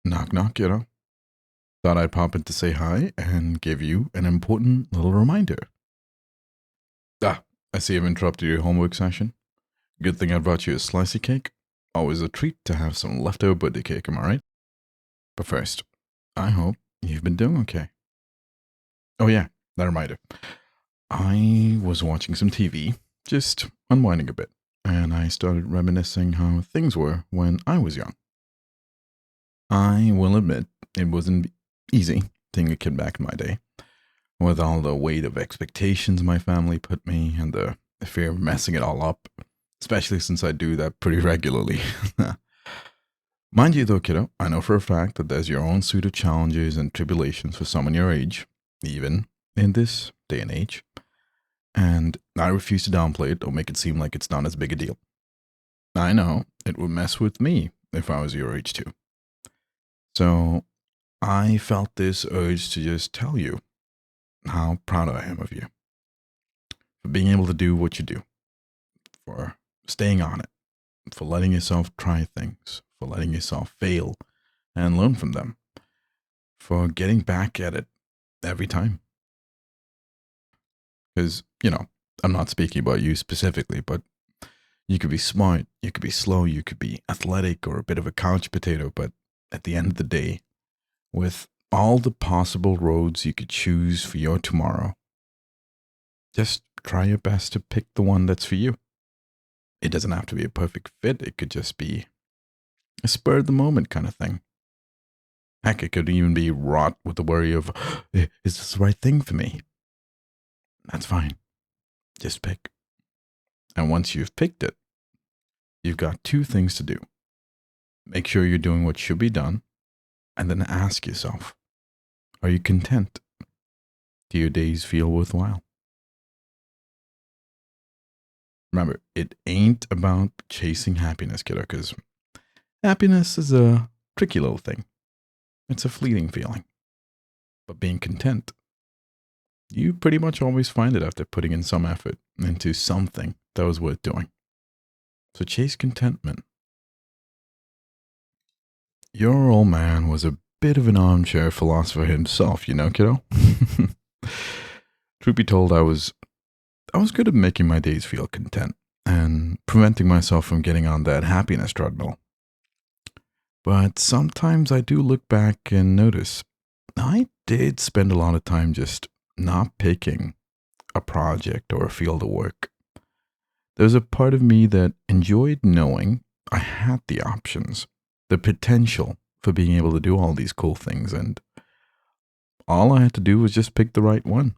Knock, knock, kiddo. Thought I'd pop in to say hi and give you an important little reminder. I see I've interrupted your homework session. Good thing I brought you a slicey cake. Always a treat to have some leftover birthday cake, am I right? But first, I hope you've been doing okay. Oh yeah, that reminder. I was watching some TV, just unwinding a bit, and I started reminiscing how things were when I was young. I will admit, it wasn't easy being a kid back in my day, with all the weight of expectations my family put me and the fear of messing it all up, especially since I do that pretty regularly. Mind you, though, kiddo, I know for a fact that there's your own suite of challenges and tribulations for someone your age, even in this day and age, and I refuse to downplay it or make it seem like it's not as big a deal. I know it would mess with me if I was your age too. So I felt this urge to just tell you how proud I am of you for being able to do what you do, for staying on it, for letting yourself try things, for letting yourself fail and learn from them, for getting back at it every time. Because, I'm not speaking about you specifically, but you could be smart, you could be slow, you could be athletic or a bit of a couch potato, but at the end of the day, with all the possible roads you could choose for your tomorrow, just try your best to pick the one that's for you. It doesn't have to be a perfect fit, it could just be a spur of the moment kind of thing. Heck, it could even be wrought with the worry of, is this the right thing for me? That's fine. Just pick. And once you've picked it, you've got two things to do. Make sure you're doing what should be done, and then ask yourself, are you content? Do your days feel worthwhile? Remember, it ain't about chasing happiness, kiddo, because happiness is a tricky little thing. It's a fleeting feeling. But being content, you pretty much always find it after putting in some effort into something that was worth doing. So chase contentment. Your old man was a bit of an armchair philosopher himself, kiddo. Truth be told, I was good at making my days feel content and preventing myself from getting on that happiness treadmill. But sometimes I do look back and notice I did spend a lot of time just not picking a project or a field of work. There's a part of me that enjoyed knowing I had the options, the potential for being able to do all these cool things, and all I had to do was just pick the right one.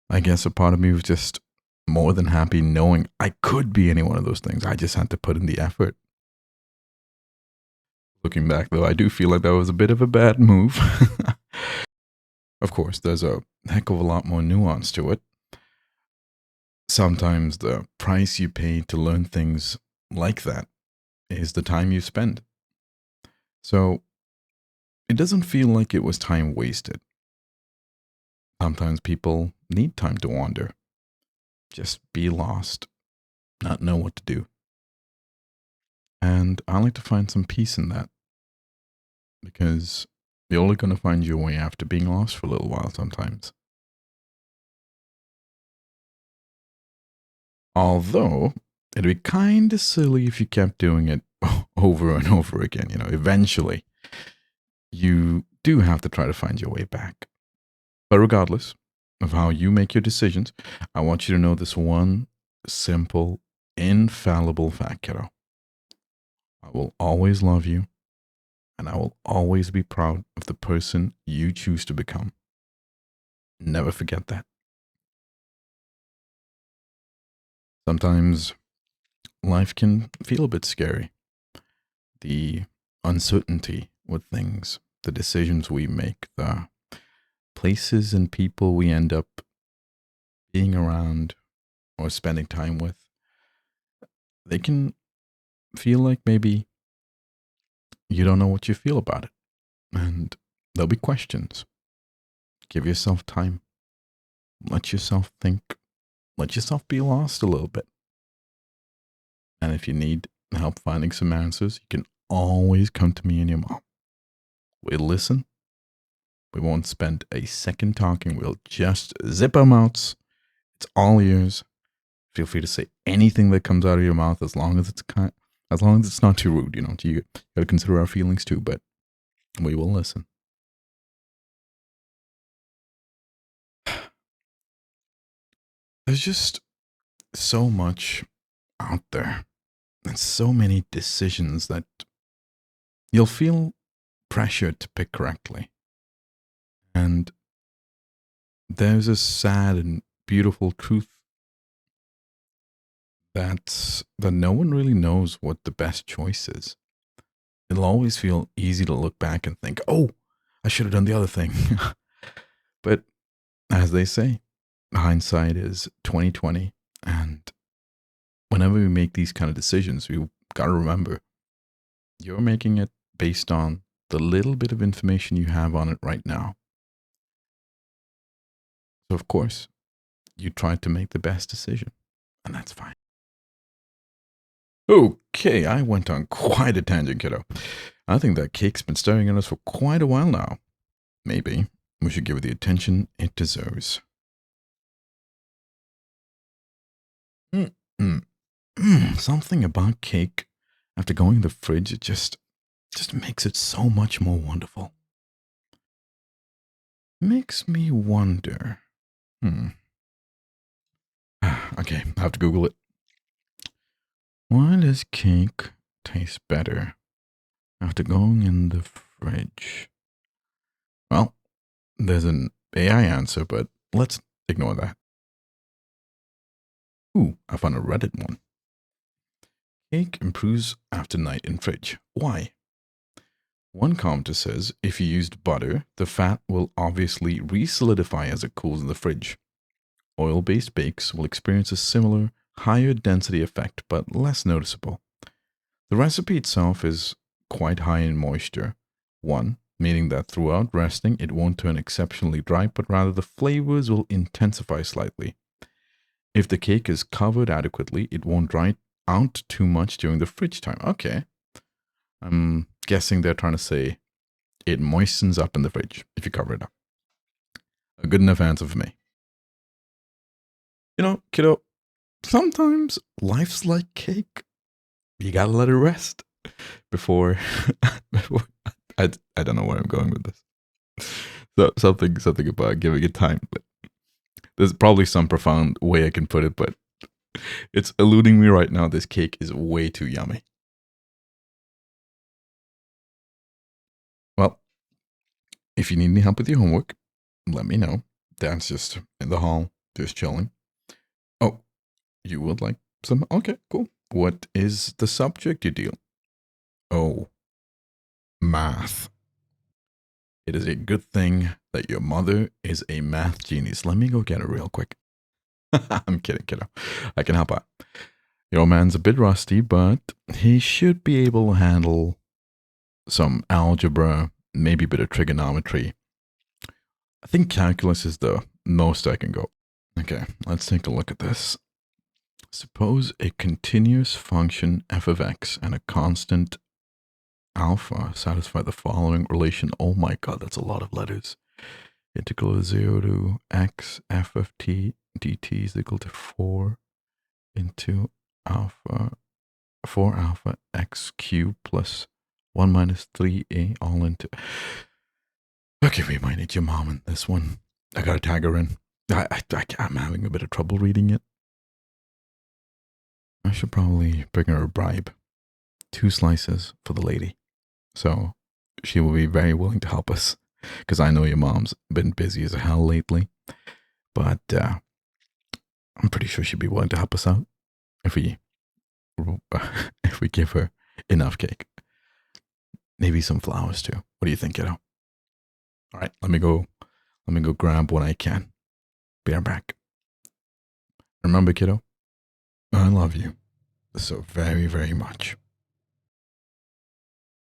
I guess a part of me was just more than happy knowing I could be any one of those things. I just had to put in the effort. Looking back, though, I do feel like that was a bit of a bad move. Of course, there's a heck of a lot more nuance to it. Sometimes the price you pay to learn things like that is the time you spend. So it doesn't feel like it was time wasted. Sometimes people need time to wander, just be lost, not know what to do. And I like to find some peace in that because you're only going to find your way after being lost for a little while sometimes. Although, it'd be kind of silly if you kept doing it over and over again. Eventually, you do have to try to find your way back. But regardless of how you make your decisions, I want you to know this one simple, infallible fact, kiddo. I will always love you, and I will always be proud of the person you choose to become. Never forget that. Sometimes life can feel a bit scary. The uncertainty with things, the decisions we make, the places and people we end up being around or spending time with, they can feel like maybe you don't know what you feel about it. And there'll be questions. Give yourself time. Let yourself think. Let yourself be lost a little bit. And if you need help finding some answers, you can always come to me and your mom. We'll listen. We won't spend a second talking. We'll just zip our mouths. It's all ears. Feel free to say anything that comes out of your mouth as long as it's not too rude. You gotta consider our feelings too, but we will listen. There's just so much out there and so many decisions that you'll feel pressured to pick correctly. And there's a sad and beautiful truth that no one really knows what the best choice is. It'll always feel easy to look back and think, oh, I should have done the other thing. But as they say, hindsight is 2020. And whenever we make these kind of decisions, we've got to remember you're making it based on the little bit of information you have on it right now. So, of course, you tried to make the best decision, and that's fine. Okay, I went on quite a tangent, kiddo. I think that cake's been staring at us for quite a while now. Maybe we should give it the attention it deserves. Something about cake, after going to the fridge, it just makes it so much more wonderful. Makes me wonder. Okay, I have to Google it. Why does cake taste better after going in the fridge? Well, there's an AI answer, but let's ignore that. Ooh, I found a Reddit one. Cake improves after night in fridge. Why? One commenter says if you used butter, the fat will obviously re-solidify as it cools in the fridge. Oil-based bakes will experience a similar, higher density effect, but less noticeable. The recipe itself is quite high in moisture. One, meaning that throughout resting, it won't turn exceptionally dry, but rather the flavors will intensify slightly. If the cake is covered adequately, it won't dry out too much during the fridge time. Okay. I'm guessing they're trying to say it moistens up in the fridge if you cover it up. A good enough answer for me. Kiddo, sometimes life's like cake. You gotta let it rest before I don't know where I'm going with this. So something about giving it time. But there's probably some profound way I can put it, but it's eluding me right now. This cake is way too yummy. Well, if you need any help with your homework, let me know. Dad's just in the hall, just chilling. Oh, you would like some? Okay, cool. What is the subject you deal? Oh, math. It is a good thing that your mother is a math genius. Let me go get her real quick. I'm kidding, kiddo. I can help out. Your man's a bit rusty, but he should be able to handle some algebra, maybe a bit of trigonometry. I think calculus is the most I can go. Okay, let's take a look at this. Suppose a continuous function f of x and a constant alpha satisfy the following relation. Oh my god, that's a lot of letters. Integral of 0 to x f of t dt is equal to 4 into alpha 4 alpha x cubed plus 1 minus 3a all into... Okay, we might need your mom in this one. I gotta tag her in. I'm having a bit of trouble reading it. I should probably bring her a bribe. 2 slices for the lady. So she will be very willing to help us. Because I know your mom's been busy as hell lately. But I'm pretty sure she'd be willing to help us out if we give her enough cake. Maybe some flowers too. What do you think, kiddo? All right, let me go grab what I can. Be right back. Remember, kiddo, I love you so very, very much.